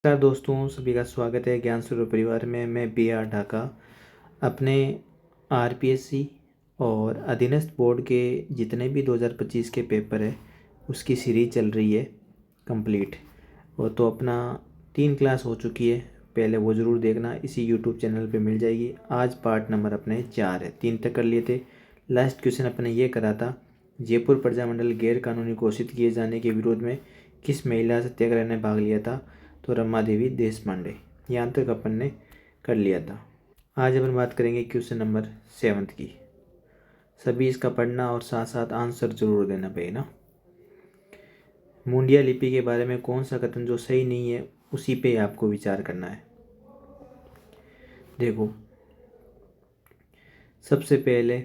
नमस्कार दोस्तों, सभी का स्वागत है ज्ञान स्वरूप परिवार में। मैं बी आर ढाका अपने आरपीएससी और अधीनस्थ बोर्ड के जितने भी 2025 के पेपर है उसकी सीरीज चल रही है कंप्लीट। वो तो अपना 3 क्लास हो चुकी है, पहले वो ज़रूर देखना, इसी यूट्यूब चैनल पे मिल जाएगी। आज पार्ट नंबर अपने 4 है, 3 तक कर लिए थे। लास्ट क्वेश्चन अपने ये करा था, जयपुर प्रजामंडल गैर कानूनी घोषित किए जाने के विरोध में किस महिला सत्याग्रह ने भाग लिया था? तो रमा देवी देश पांडे। यहाँ तक अपन ने कर लिया था। आज अपन बात करेंगे क्वेश्चन नंबर 7 की। सभी इसका पढ़ना और साथ साथ आंसर जरूर देना भाई ना। मुंडिया लिपि के बारे में कौन सा कथन जो सही नहीं है उसी पे आपको विचार करना है। देखो, सबसे पहले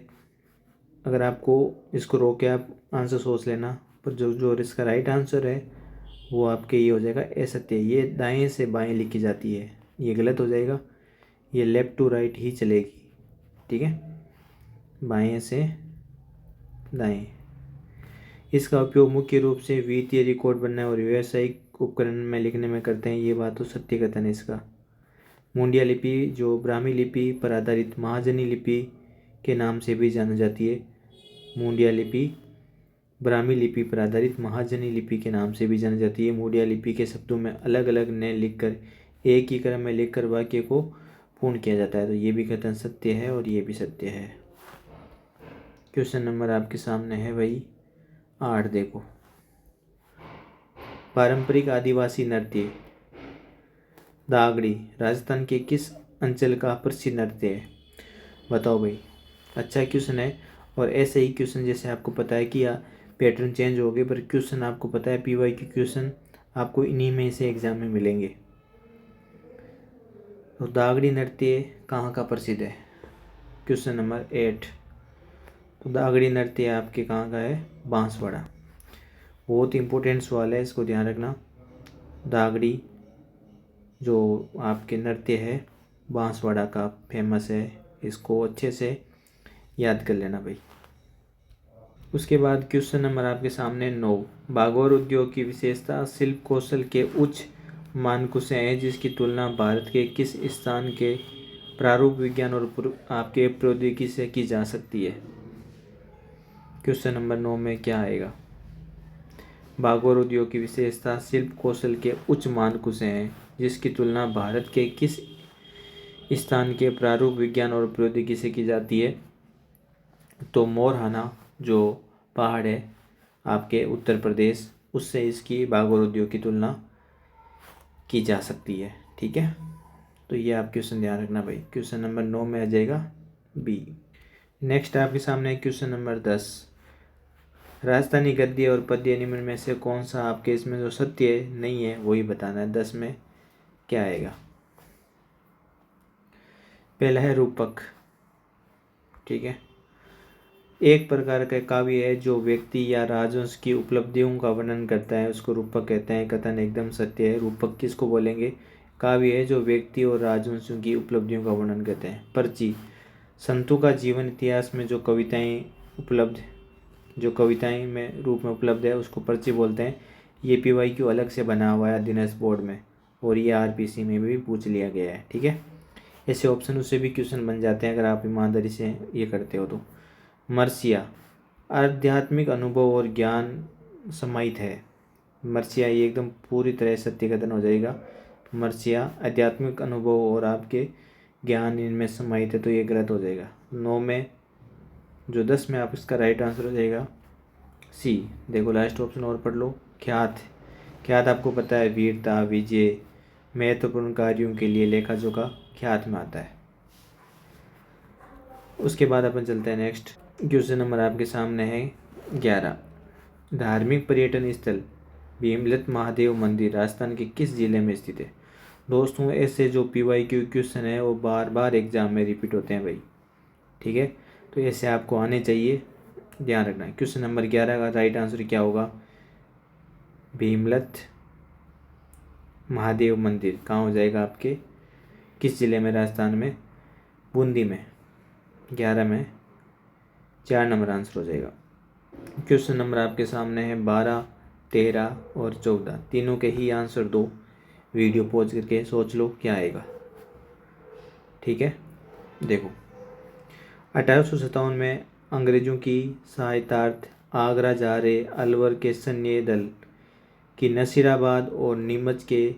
अगर आपको इसको रोक के आप आंसर सोच लेना, पर जो इसका राइट आंसर है वो आपके ये हो जाएगा असत्य। ये दाएं से बाएं लिखी जाती है, ये गलत हो जाएगा। ये लेफ्ट टू राइट ही चलेगी, ठीक है, बाएं से दाएं। इसका उपयोग मुख्य रूप से वित्तीय रिकॉर्ड बनने और व्यावसायिक उपकरण में लिखने में करते हैं। ये बात तो सत्य कथन है इसका। मुंडिया लिपि जो ब्राह्मी लिपि पर आधारित महाजनी लिपि के नाम से भी जानी जाती है, मुंडिया लिपि ब्राह्मी लिपि पर आधारित महाजनी लिपि के नाम से भी जानी जाती है। मुंडिया लिपि के शब्दों में अलग अलग ने लिखकर एक ही क्रम में लिखकर वाक्य को पूर्ण किया जाता है। तो ये भी कथन सत्य है और ये भी सत्य है। क्वेश्चन नंबर आपके सामने है भाई 8। देखो, पारंपरिक आदिवासी नृत्य दागड़ी राजस्थान के किस अंचल का प्रसिद्ध नृत्य है? बताओ भाई। अच्छा क्वेश्चन है, और ऐसे ही क्वेश्चन जैसे आपको पता है कि पैटर्न चेंज हो गए, पर क्वेश्चन आपको पता है पीवाई के क्वेश्चन आपको इन्हीं में से एग्जाम में मिलेंगे। तो दागड़ी नृत्य कहाँ का प्रसिद्ध है? Question number 8। तो दागड़ी नृत्य आपके कहाँ का है? बांसवाड़ा। बहुत इंपॉर्टेंट सवाल है, इसको ध्यान रखना। दागड़ी जो आपके नृत्य है बांसवाड़ा का फेमस है, इसको अच्छे से याद कर लेना भाई। उसके बाद क्वेश्चन नंबर आपके सामने 9। बागौर उद्योग की विशेषता शिल्प कौशल के उच्च मानकों से है, जिसकी तुलना भारत के किस स्थान के प्रारूप विज्ञान और आपके प्रौद्योगिकी से की जा सकती है? क्वेश्चन नंबर 9 में क्या आएगा? बागौर उद्योग की विशेषता शिल्प कौशल के उच्च मानकों से है, जिसकी तुलना भारत के किस स्थान के प्रारूप विज्ञान और प्रौद्योगिकी से की जाती है? तो मोरहाना जो पहाड़ है आपके उत्तर प्रदेश, उससे इसकी बागौर उद्योग की तुलना की जा सकती है, ठीक है। तो ये आप क्वेश्चन ध्यान रखना भाई। क्वेश्चन नंबर 9 में आ जाएगा बी। नेक्स्ट आपके सामने है क्वेश्चन नंबर 10। राजस्थानी गद्य और पद्य निम्न में से कौन सा आपके इसमें जो सत्य नहीं है वही बताना है। 10 में क्या आएगा? पहला है रूपक, ठीक है। एक प्रकार का काव्य है जो व्यक्ति या राजवंश की उपलब्धियों का वर्णन करता है, उसको रूपक कहते हैं। कथन एकदम सत्य है। रूपक किसको बोलेंगे? काव्य है जो व्यक्ति और राजवंशों की उपलब्धियों का वर्णन करते हैं। पर्ची संतों का जीवन इतिहास में जो कविताएं में रूप में उपलब्ध है उसको पर्ची बोलते हैं। ये PYQ अलग से बना हुआ है अधीनस्थ बोर्ड में, और ये RPC में भी पूछ लिया गया है, ठीक है। ऐसे ऑप्शन उससे भी क्वेश्चन बन जाते हैं अगर आप ईमानदारी से ये करते हो तो। मर्सिया आध्यात्मिक अनुभव और ज्ञान समाहित है। मर्सिया ये एकदम पूरी तरह सत्य कथन हो जाएगा। मर्सिया आध्यात्मिक अनुभव और आपके ज्ञान इनमें समाहित है, तो ये गलत हो जाएगा। 9 में जो 10 में आप इसका राइट आंसर हो जाएगा सी। देखो लास्ट ऑप्शन और पढ़ लो। ख्यात, ख्यात आपको पता है वीरता, विजय, महत्वपूर्ण कार्यों के लिए लेखा जोखा ख्यात में आता है। उसके बाद अपन चलते हैं नेक्स्ट। क्वेश्चन नंबर आपके सामने है 11। धार्मिक पर्यटन स्थल भीमलत महादेव मंदिर राजस्थान के किस जिले में स्थित है? दोस्तों ऐसे जो PYQ क्वेश्चन है वो बार बार एग्जाम में रिपीट होते हैं भाई, ठीक है। तो ऐसे आपको आने चाहिए, ध्यान रखना। क्वेश्चन नंबर 11 का राइट आंसर क्या होगा? भीमलत महादेव मंदिर कहाँ हो जाएगा आपके, किस जिले में? राजस्थान में, बूंदी में। 11 में 4 नंबर आंसर हो जाएगा। क्वेश्चन नंबर आपके सामने है 12, 13 और 14, तीनों के ही आंसर दो। वीडियो पॉज करके सोच लो क्या आएगा। ठीक है, देखो 1857 में अंग्रेजों की सहायतार्थ आगरा जा रहे अलवर के सैन्य दल की नसीराबाद और नीमच के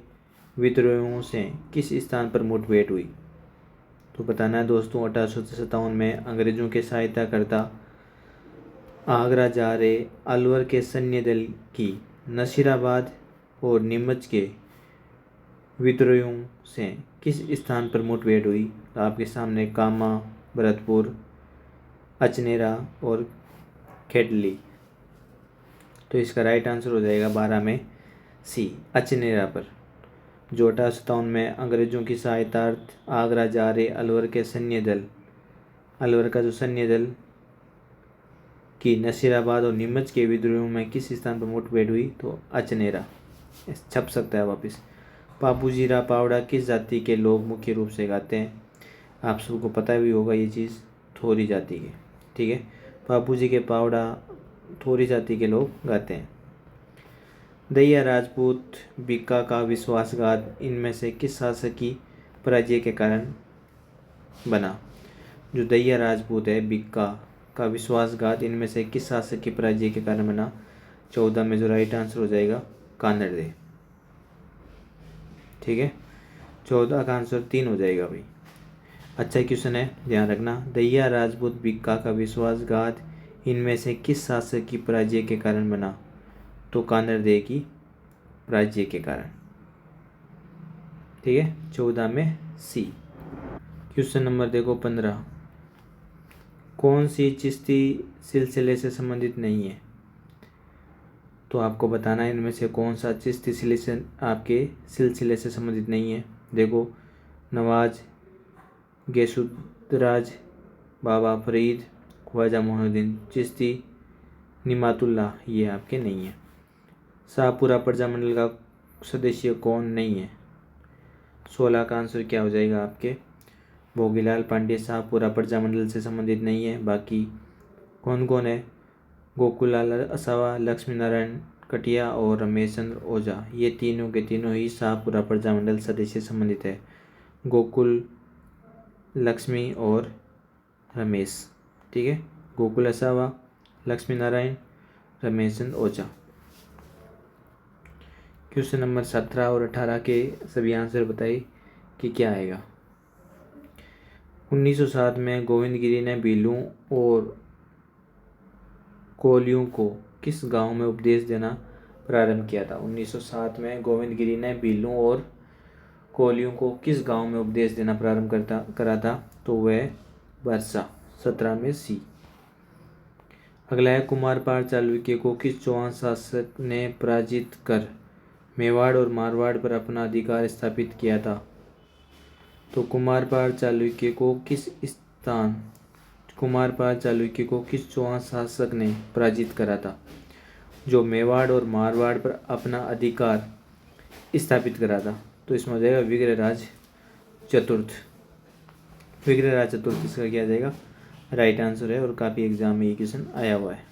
विद्रोहियों से किस स्थान पर मुठभेड़ हुई। तो बताना है दोस्तों, 1857 में अंग्रेजों के सहायता करता आगरा जा रहे अलवर के सैन्य दल की नसीराबाद और नीमच के विद्रोहियों से किस स्थान पर मुठभेड़ हुई। तो आपके सामने कामा, भरतपुर, अचनेरा और खेडली। तो इसका राइट आंसर हो जाएगा 12 में सी, अचनेरा पर। जो 1857 में अंग्रेजों की सहायतार्थ आगरा जा रहे अलवर के सैन्य दल, अलवर का जो सैन्य दल की नसीराबाद और नीमच के विद्रोहियों में किस स्थान पर मुठभेड़ हुई। तो अचनेरा छप सकता है वापस। बाबूजी राव पावड़ा किस जाति के लोग मुख्य रूप से गाते हैं। आप सबको पता भी होगा ये चीज़, थोरी जाति के। ठीक है, बाबूजी के पावड़ा थोरी जाति के लोग गाते हैं। दैया राजपूत, बीका का विश्वासघात इनमें से किस शासक की पराजय के कारण बना। जो दैया राजपूत है, बीका का विश्वासघात इनमें से किस शासक की पराजय के कारण बना। 14 में जो राइट आंसर हो जाएगा कानड़दे। ठीक है, 14 का आंसर 3 हो जाएगा भाई। अच्छा क्वेश्चन है, ध्यान रखना। दैया राजपूत, बीका का विश्वासघात इनमें से किस शासक की पराजय के कारण बना। तो कानड़दे की पराजय के कारण। ठीक है, 14 में सी। क्वेश्चन नंबर देखो 15। कौन सी चिश्ती सिलसिले से संबंधित नहीं है। तो आपको बताना है इनमें से कौन सा चिश्ती आपके सिलसिले से संबंधित नहीं है। देखो, नवाज, गैसुद्राज, बाबा फरीद, ख्वाजा मोइनुद्दीन चिश्ती, निमातुल्लाह, ये आपके नहीं है। शाहपुरा प्रजामंडल का सदस्य कौन नहीं है। 16 का आंसर क्या हो जाएगा आपके भोगीलाल पांडे शाहपुरा प्रजामंडल से संबंधित नहीं है। बाकी कौन कौन है, गोकुलाल असावा, लक्ष्मी नारायण कटिया और रमेश चंद्र ओझा, ये तीनों के तीनों ही शाहपुरा प्रजामंडल सदस्य से संबंधित है। गोकुल, लक्ष्मी और रमेश। ठीक है, गोकुल असावा, लक्ष्मी नारायण, रमेश चंद्र ओझा। क्वेश्चन नंबर 17 और 18 के सभी आंसर बताइए कि क्या आएगा। 1907 में गोविंदगिरी ने भीलों और कोलियों को किस गांव में उपदेश देना प्रारंभ किया था। 1907 में गोविंदगिरी ने भीलों और कोलियों को किस गांव में उपदेश देना प्रारंभ करा था। तो वह बरसा, 17 में सी। अगला है, कुमारपाल चालुक्य को किस चौहान शासक ने पराजित कर मेवाड़ और मारवाड़ पर अपना अधिकार स्थापित किया था। तो कुमारपाल चालुक्य को किस चौहान शासक ने पराजित करा था, जो मेवाड़ और मारवाड़ पर अपना अधिकार स्थापित करा था। तो इसमें हो जाएगा विग्रहराज चतुर्थ। विग्रहराज चतुर्थ इसका क्या जाएगा राइट आंसर है, और काफ़ी एग्जाम में ये क्वेश्चन आया हुआ है।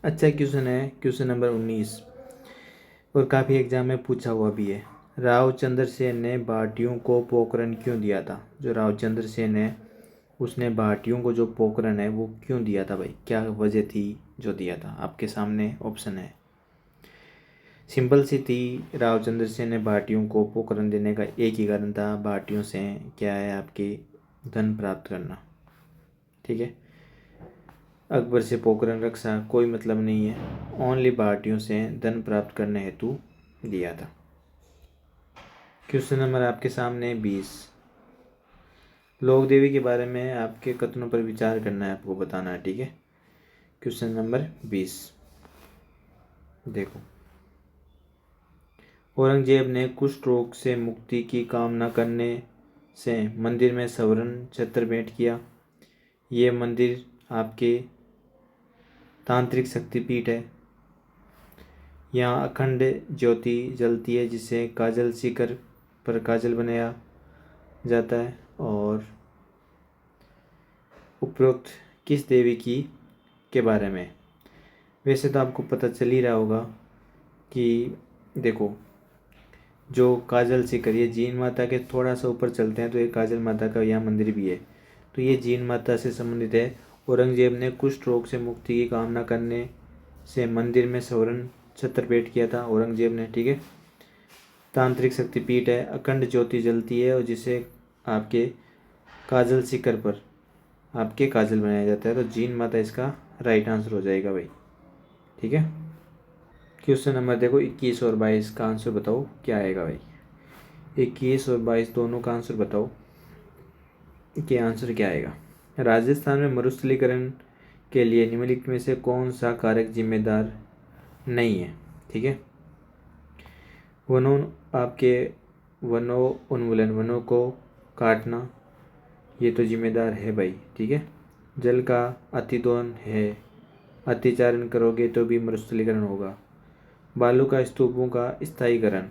अच्छा क्वेश्चन है, क्वेश्चन नंबर 19, और काफ़ी एग्जाम में पूछा हुआ भी है। रावचंद्र सेन ने भाटियों को पोखरण क्यों दिया था। जो रावचंद्र सेन है उसने भाटियों को जो पोखरण है वो क्यों दिया था भाई, क्या वजह थी जो दिया था। आपके सामने ऑप्शन है, सिंपल सी थी। रावचंद्र सेन ने भाटियों को पोखरण देने का एक ही कारण था, भाटियों से क्या है आपके धन प्राप्त करना। ठीक है, अकबर से पोखरण रक्षा कोई मतलब नहीं है, ओनली भाटियों से धन प्राप्त करने हेतु दिया था। क्वेश्चन नंबर आपके सामने 20, लोक देवी के बारे में आपके कथनों पर विचार करना है, आपको बताना है। ठीक है, क्वेश्चन नंबर 20 देखो, औरंगजेब ने कुष्ठ रोग से मुक्ति की कामना करने से मंदिर में स्वर्ण छत्र भेंट किया। ये मंदिर आपके तांत्रिक शक्तिपीठ है। यहाँ अखंड ज्योति जलती है जिसे काजल शिखर पर काजल बनाया जाता है। और उपरोक्त किस देवी की के बारे में, वैसे तो आपको पता चल ही रहा होगा कि देखो जो काजल सीकर, ये जीन माता के थोड़ा सा ऊपर चलते हैं तो एक काजल माता का यहाँ मंदिर भी है, तो ये जीन माता से संबंधित है। औरंगजेब ने कुष्ठ रोग से मुक्ति की कामना करने से मंदिर में स्वर्ण छत्र भेंट किया था औरंगजेब ने, ठीक है। तांत्रिक शक्तिपीठ है, अखंड ज्योति जलती है और जिसे आपके काजल शिखर पर आपके काजल बनाया जाता है, तो जीन माता इसका राइट आंसर हो जाएगा भाई, ठीक है। क्वेश्चन नंबर देखो 21 और 22 का आंसर बताओ क्या आएगा भाई। 21 और 22 दोनों का आंसर बताओ कि आंसर क्या आएगा। राजस्थान में मरुस्थलीकरण के लिए निम्नलिखित में से कौन सा कारक जिम्मेदार नहीं है, ठीक है। वनों आपके वनों उन्मूलन, वनों को काटना, ये तो जिम्मेदार है भाई, ठीक है। जल का अतिदोहन है, अतिचारण करोगे तो भी मरुस्थलीकरण होगा। बालू का स्तूपों का स्थायीकरण,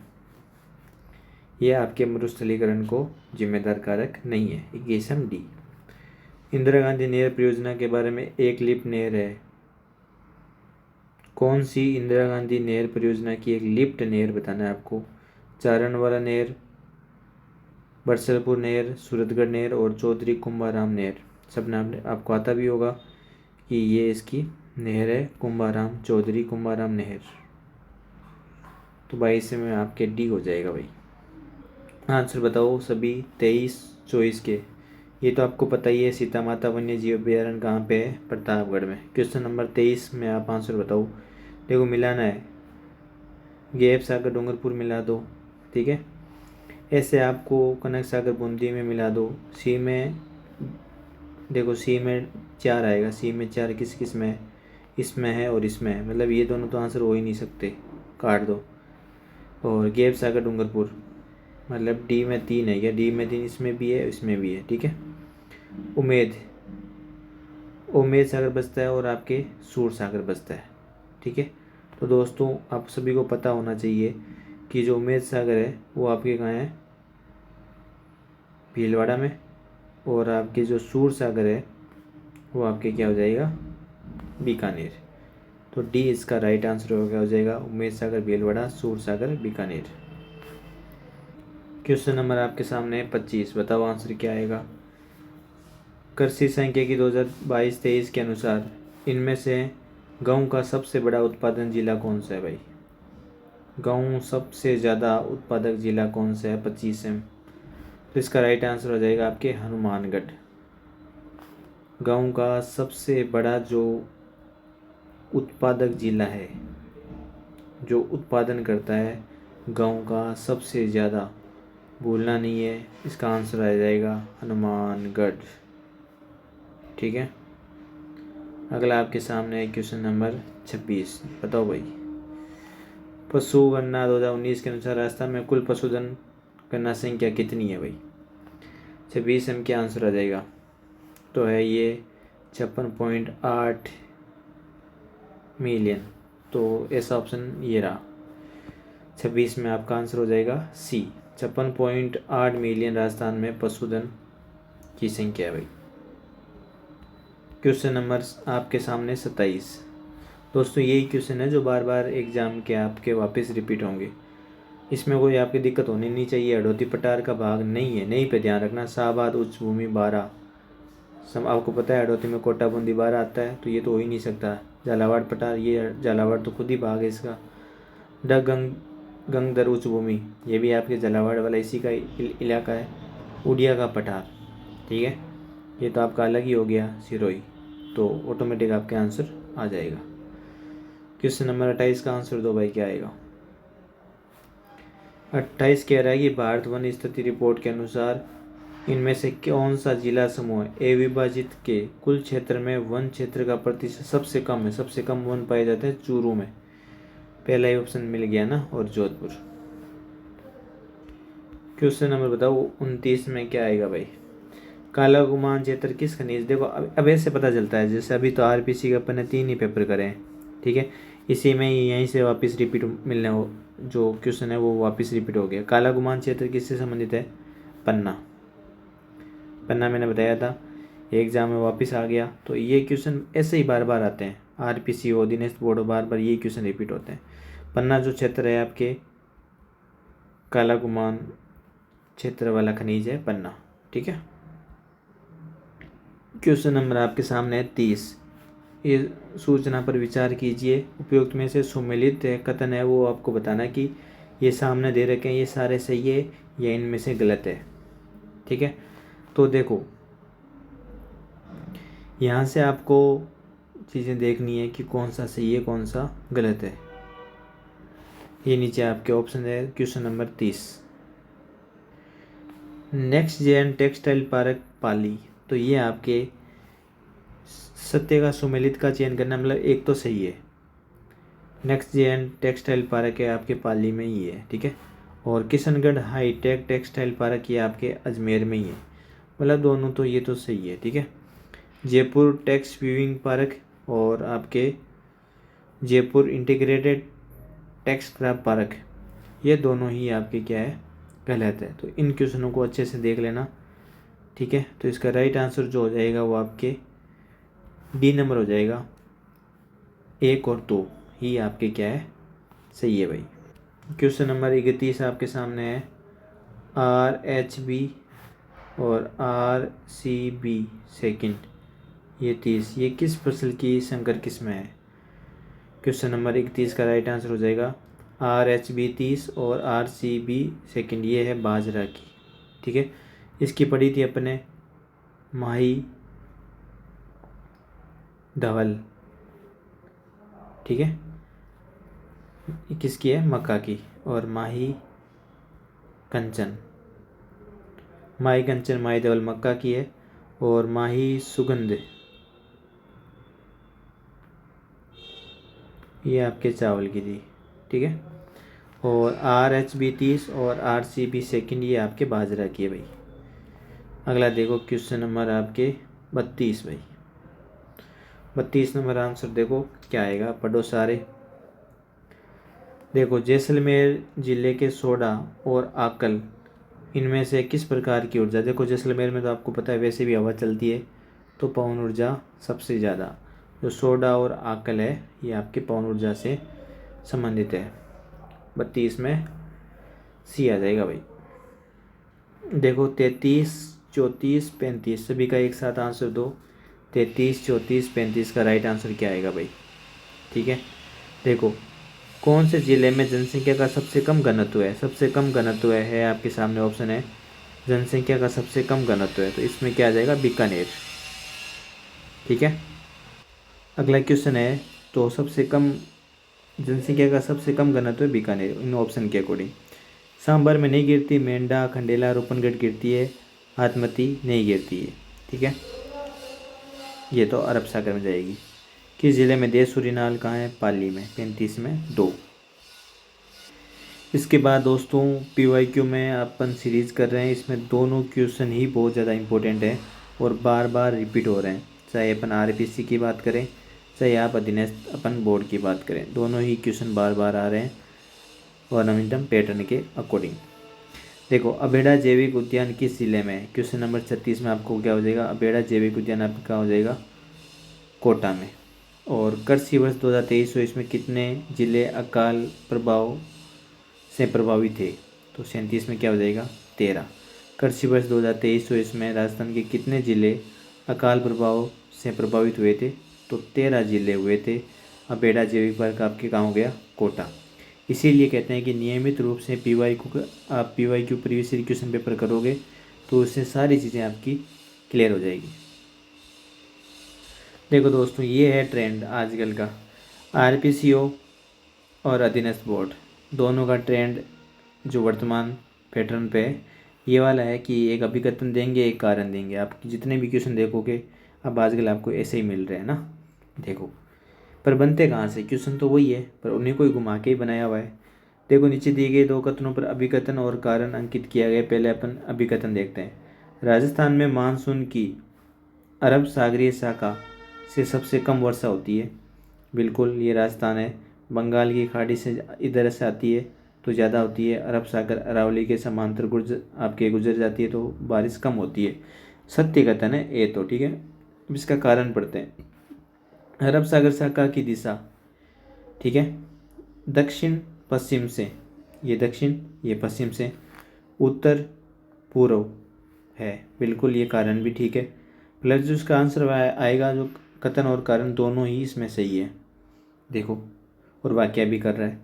ये आपके मरुस्थलीकरण को जिम्मेदार कारक नहीं है। 21 डी। इंदिरा गांधी नहर परियोजना के बारे में एक लिफ्ट नहर है, कौन सी इंदिरा गांधी नहर परियोजना की एक लिफ्ट नहर बताना है आपको। चारणवाला नहर, बरसलपुर नहर, सूरतगढ़ नहर और चौधरी कुंभाराम नहर। सब नाम आपको आता भी होगा कि ये इसकी नहर है, कुंभाराम, चौधरी कुंभाराम नहर। तो 22 में आपके डी हो जाएगा भाई। आंसर बताओ सभी 23 24 के। ये तो आपको पता ही है, सीता माता वन्य जीव अभ्यारण्य कहाँ पे है, प्रतापगढ़ में। क्वेश्चन नंबर 23 में आप आंसर बताओ। देखो मिलाना है, गैप सागर डूंगरपुर मिला दो, ठीक है। ऐसे आपको कनक सागर बूंदी में मिला दो। सी में देखो, सी में 4 आएगा, सी में 4 किस किस में है, इसमें है और इसमें है, मतलब ये दोनों तो आंसर हो ही नहीं सकते, काट दो। और गैप सागर डूंगरपुर, मतलब डी में 3 है, या डी में 3 इसमें भी है इसमें भी है, ठीक है। उमेद, उमेद सागर बचता है और आपके सूर सागर बचता है, ठीक है। तो दोस्तों आप सभी को पता होना चाहिए कि जो उमेद सागर है वो आपके कहाँ है, भीलवाड़ा में, और आपके जो सूर सागर है वो आपके क्या हो जाएगा, बीकानेर। तो डी इसका राइट आंसर हो जाएगा, उमेद सागर भीलवाड़ा, सूर सागर बीकानेर। क्वेश्चन नंबर आपके सामने है 25, बताओ आंसर क्या आएगा। कृषि सांख्यिकी 2022-23 के अनुसार इनमें से गेहूँ का सबसे बड़ा उत्पादन जिला कौन सा है भाई। गेहूँ सबसे ज़्यादा उत्पादक जिला कौन सा है 25 में। तो इसका राइट आंसर हो जाएगा आपके हनुमानगढ़। गेहूँ का सबसे बड़ा जो उत्पादक जिला है, जो उत्पादन करता है गेहूँ का सबसे ज़्यादा, भूलना नहीं है, इसका आंसर आ जाएगा हनुमानगढ़, ठीक है। अगला आपके सामने है क्वेश्चन नंबर 26, बताओ भाई। पशु गणना 2019 के अनुसार राजस्थान में कुल पशुधन गणना संख्या कितनी है भाई। 26 में क्या आंसर आ जाएगा, तो है ये 56.8 मिलियन। तो ऐसा ऑप्शन ये रहा, 26 में आपका आंसर हो जाएगा सी, 56.8 मिलियन राजस्थान में पशुधन की संख्या है भाई। क्वेश्चन नंबर आपके सामने 27। दोस्तों यही क्वेश्चन है जो बार बार एग्जाम के आपके वापस रिपीट होंगे, इसमें कोई आपकी दिक्कत होनी नहीं चाहिए। हडोती पठार का भाग नहीं है, नहीं पे ध्यान रखना। शाहबाद उच्च भूमि 12, सब आपको पता है हडोती में कोटा बूंदी 12 आता है, तो ये तो हो ही नहीं सकता। झालावाड़ पठार, ये झालावाड़ तो खुद ही भाग है इसका। गंगदर उच्च भूमि, ये भी आपके झालावाड़ वाला इसी का इलाका है। उड़िया का पठार, ठीक है, ये तो आपका अलग ही हो गया सिरोही, तो ऑटोमेटिक आपके आंसर आ जाएगा। क्वेश्चन नंबर 28 का आंसर दो भाई, क्या आएगा। 28 कह रहा है कि भारत वन स्थिति रिपोर्ट के अनुसार इनमें से कौन सा जिला समूह ए विभाजित के कुल क्षेत्र में वन क्षेत्र का प्रतिशत सबसे कम है। सबसे कम वन पाए जाते हैं चूरू में, पहला ही ऑप्शन मिल गया ना, और जोधपुर। क्वेश्चन नंबर बताओ 29 में क्या आएगा भाई। काला गुमान क्षेत्र किस खनिज, देखो अब ऐसे पता चलता है, जैसे अभी तो आरपीसी का अपन ने 3 ही पेपर करे हैं, ठीक है, इसी में यहीं से वापस रिपीट मिलने हो, जो क्वेश्चन है वो वापस रिपीट हो गया। काला गुमान क्षेत्र किससे संबंधित है, पन्ना। पन्ना मैंने बताया था, एग्जाम में वापस आ गया। तो ये क्वेश्चन ऐसे ही बार बार आते हैं, आरपीसी हो, दिनेश बोर्ड हो, बार बार ये क्वेश्चन रिपीट होते हैं। पन्ना जो क्षेत्र है आपके काला गुमान क्षेत्र वाला खनिज है पन्ना। ठीक है। क्वेश्चन नंबर आपके सामने है 30। ये सूचना पर विचार कीजिए, उपयुक्त में से सुमेलित कथन है वो आपको बताना कि ये सामने दे रखे हैं ये सारे सही है या इनमें से गलत है। ठीक है। तो देखो यहाँ से आपको चीज़ें देखनी है कि कौन सा सही है कौन सा गलत है। ये नीचे आपके ऑप्शन है question number 30। Next gen textile park Pali, तो ये आपके सत्य का सुमेलित का चयन करना, मतलब एक तो सही है। नेक्स्ट जेन टेक्सटाइल पार्क है आपके पाली में ही है। ठीक है। और किशनगढ़ हाईटेक टेक्सटाइल पार्क ये आपके अजमेर में ही है, मतलब दोनों तो ये तो सही है। ठीक है। जयपुर टेक्स व्यूइंग पार्क और आपके Jaipur integrated texcraft park ये दोनों ही आपके क्या है गलत है। तो इन क्वेश्चनों को अच्छे से देख लेना। ठीक है। तो इसका राइट आंसर जो हो जाएगा वो आपके डी नंबर हो जाएगा। 1 और 2 ही आपके क्या है सही है भाई। क्वेश्चन नंबर 31 आपके सामने है RHB और RCB सेकंड, ये 30 ये किस फसल की संकर किस्म है। क्वेश्चन नंबर 31 का राइट आंसर हो जाएगा RHB 30 और RCB सेकंड, ये है बाजरा की। ठीक है। इसकी पढ़ी थी अपने माही धवल। ठीक है। किसकी है मक्का की। और माही कंचन माही धवल मक्का की है और माही सुगंध ये आपके चावल की थी। ठीक है। और RHB 30 और RCB सेकंड ये आपके बाजरा की है भाई। अगला देखो क्वेश्चन नंबर आपके 32 भाई। 32 नंबर आंसर देखो क्या आएगा, पढ़ो सारे। देखो जैसलमेर जिले के सोडा और आकल इनमें से किस प्रकार की ऊर्जा, देखो जैसलमेर में तो आपको पता है वैसे भी हवा चलती है तो पवन ऊर्जा सबसे ज़्यादा, जो सोडा और आकल है ये आपके पवन ऊर्जा से संबंधित है। 32 में सी आ जाएगा भाई। देखो 33, 34, 35 सभी का एक साथ आंसर दो। 33, 34, 35 का राइट आंसर क्या आएगा भाई। ठीक है। देखो कौन से ज़िले में जनसंख्या का सबसे कम घनत्व है, सबसे कम घनत्व है आपके सामने ऑप्शन है जनसंख्या का सबसे कम घनत्व है, तो इसमें क्या आ जाएगा बीकानेर। ठीक है। अगला क्वेश्चन है तो सबसे कम जनसंख्या का सबसे कम घनत्व है बीकानेर इन ऑप्शन के अकॉर्डिंग। सांभर में नहीं गिरती, मेंढा खंडेला रूपनगढ़ गिरती है, हाथमती नहीं गिरती है। ठीक है। ये तो अरब सागर में जाएगी। किस जिले में देश सूरीनाल कहाँ है, पाली में। 35 में 2। इसके बाद दोस्तों PYQ में अपन सीरीज़ कर रहे हैं, इसमें दोनों क्वेश्चन ही बहुत ज़्यादा इंपॉर्टेंट है और बार बार रिपीट हो रहे हैं, चाहे अपन RPC की बात करें चाहे आप अधीनस्थ अपन बोर्ड की बात करें, दोनों ही क्वेश्चन बार बार आ रहे हैं और नवीनतम पैटर्न के अकॉर्डिंग। देखो अबेड़ा जैविक उद्यान किस जिले में है, क्वेश्चन नंबर 36 में आपको क्या हो जाएगा, अबेड़ा जैविक उद्यान आपका हो जाएगा कोटा में। और कृषि वर्ष 2023 में कितने जिले अकाल प्रभाव से प्रभावित थे, तो 37 में क्या हो जाएगा 13। कृषि वर्ष 2023 में राजस्थान के कितने जिले अकाल प्रभाव से प्रभावित हुए थे, तो 13 जिले हुए थे। अबेड़ा जैविक पार्क आपके कहाँ हो गया कोटा। इसीलिए कहते हैं कि नियमित रूप से आप PYQ previous year question paper करोगे तो उससे सारी चीज़ें आपकी क्लियर हो जाएगी। देखो दोस्तों ये है ट्रेंड आजकल का, RPCO और अधीनस्थ बोर्ड दोनों का ट्रेंड जो वर्तमान पैटर्न पे है ये वाला है कि एक अभिकथन देंगे एक कारण देंगे। आप जितने भी क्वेश्चन देखोगे अब आजकल आपको ऐसे ही मिल रहे हैं ना। देखो पर बनते कहाँ से, क्वेश्चन तो वही है पर उन्हीं को ही घुमा के ही बनाया हुआ है। देखो नीचे दिए गए 2 कथनों पर अभिकथन और कारण अंकित किया गया। पहले अपन अभिकथन देखते हैं। राजस्थान में मानसून की अरब सागरीय शाखा से सबसे कम वर्षा होती है, बिल्कुल ये राजस्थान है। बंगाल की खाड़ी से इधर से आती है तो ज़्यादा होती है, अरब सागर अरावली के समांतर गुजर जाती है तो बारिश कम होती है। सत्य कथन है ये तो। ठीक है। अब इसका कारण पढ़ते हैं। अरब सागर शाखा की दिशा, ठीक है, दक्षिण पश्चिम से ये दक्षिण, ये पश्चिम से, उत्तर पूर्व है, बिल्कुल ये कारण भी ठीक है। प्लस जो इसका आंसर आएगा, जो कथन और कारण दोनों ही इसमें सही है, देखो, और वाक्य भी कर रहा है,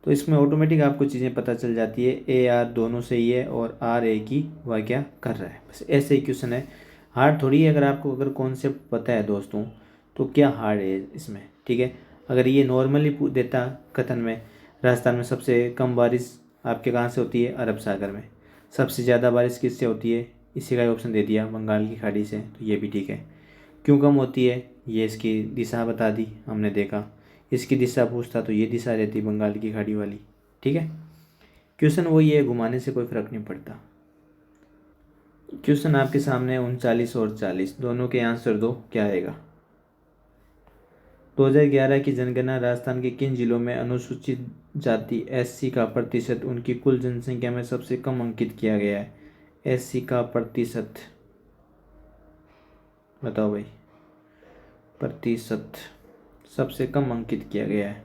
तो इसमें ऑटोमेटिक आपको चीज़ें पता चल जाती है। ए आर दोनों सही है और आर एक ही वाक्य कर रहा है, बस ऐसे ही क्वेश्चन है, हार्ड थोड़ी है। अगर आपको अगर कॉन्सेप्ट पता है दोस्तों तो क्या हार्ड है इसमें, ठीक है। अगर ये नॉर्मली देता कथन में, राजस्थान में सबसे कम बारिश आपके कहाँ से होती है, अरब सागर में, सबसे ज़्यादा बारिश किससे होती है, इसी का ऑप्शन दे दिया, बंगाल की खाड़ी से, तो ये भी ठीक है। क्यों कम होती है, ये इसकी दिशा बता दी हमने, देखा, इसकी दिशा पूछता तो ये दिशा रहती बंगाल की खाड़ी वाली, ठीक है। क्वेश्चन वही है, घुमाने से कोई फर्क नहीं पड़ता। क्वेश्चन आपके सामने 39 और 40 दोनों के आंसर दो, क्या आएगा। 2011 की जनगणना राजस्थान के किन जिलों में अनुसूचित जाति एससी का प्रतिशत उनकी कुल जनसंख्या में सबसे कम अंकित किया गया है। एससी का प्रतिशत बताओ भाई, प्रतिशत सबसे कम अंकित किया गया है,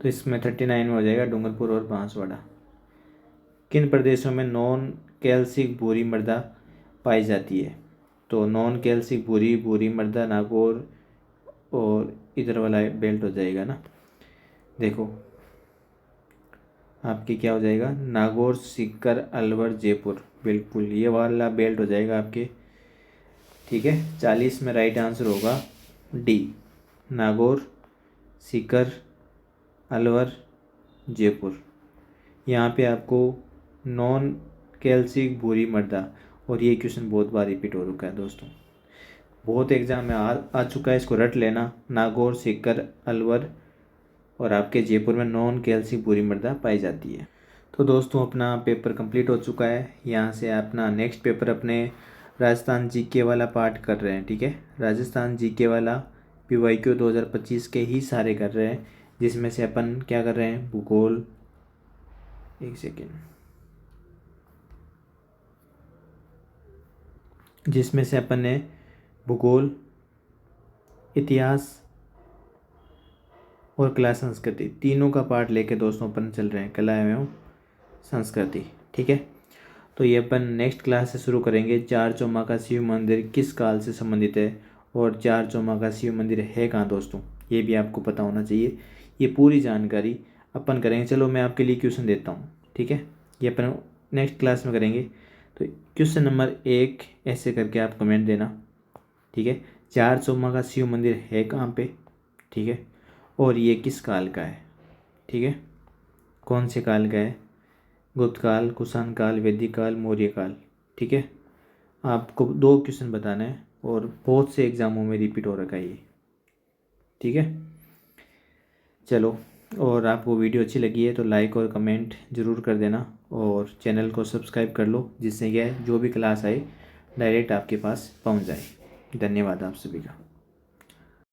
तो इसमें 39 में हो जाएगा डूंगरपुर और बांसवाड़ा। किन प्रदेशों में नॉन कैल्सिक भूरी मृदा पाई जाती है, तो नॉन कैल्सिक भूरी मृदा नागौर और इधर वाला बेल्ट हो जाएगा ना, देखो आपकी क्या हो जाएगा, नागौर, सीकर, अलवर, जयपुर, बिल्कुल ये वाला बेल्ट हो जाएगा आपके, ठीक है। 40 में राइट आंसर होगा डी, नागौर, सीकर, अलवर, जयपुर। यहाँ पे आपको नॉन कैल्सिक भूरी मृदा, और ये क्वेश्चन बहुत बार रिपीट हो चुका है दोस्तों, बहुत एग्जाम में आ चुका है, इसको रट लेना। नागौर, सीकर, अलवर और आपके जयपुर में नॉन कैल्सिक भूरी मृदा पाई जाती है। तो दोस्तों अपना पेपर कंप्लीट हो चुका है। यहाँ से अपना नेक्स्ट पेपर अपने राजस्थान जीके वाला पार्ट कर रहे हैं, ठीक है। राजस्थान जीके वाला PYQ 2025 के ही सारे कर रहे हैं, जिसमें से अपन क्या कर रहे हैं, भूगोल, एक सेकेंड, जिसमें से अपन ने भूगोल, इतिहास और कला संस्कृति तीनों का पार्ट लेके दोस्तों अपन चल रहे हैं, कला एवं संस्कृति, ठीक है। तो ये अपन नेक्स्ट क्लास से शुरू करेंगे। चार चौमा का शिव मंदिर किस काल से संबंधित है, और चार चौमा का शिव मंदिर है कहाँ दोस्तों, ये भी आपको पता होना चाहिए। ये पूरी जानकारी अपन करेंगे। चलो मैं आपके लिए क्वेश्चन देता हूँ, ठीक है, ये अपन नेक्स्ट क्लास में करेंगे। तो क्वेश्चन नंबर 1 ऐसे करके आप कमेंट देना, ठीक है। चार चौमा का शिव मंदिर है कहाँ पे, ठीक है, और ये किस काल का है, ठीक है, कौन से काल का है, गुप्त काल, कुषाण काल, वैदिक काल, मौर्य काल, ठीक है। आपको 2 क्वेश्चन बताना है और बहुत से एग्जामों में रिपीट हो रखा है ये, ठीक है। चलो, और आपको वीडियो अच्छी लगी है तो लाइक और कमेंट ज़रूर कर देना, और चैनल को सब्सक्राइब कर लो, जिससे क्या है जो भी क्लास आए डायरेक्ट आपके पास पहुंच जाए। धन्यवाद आप सभी का।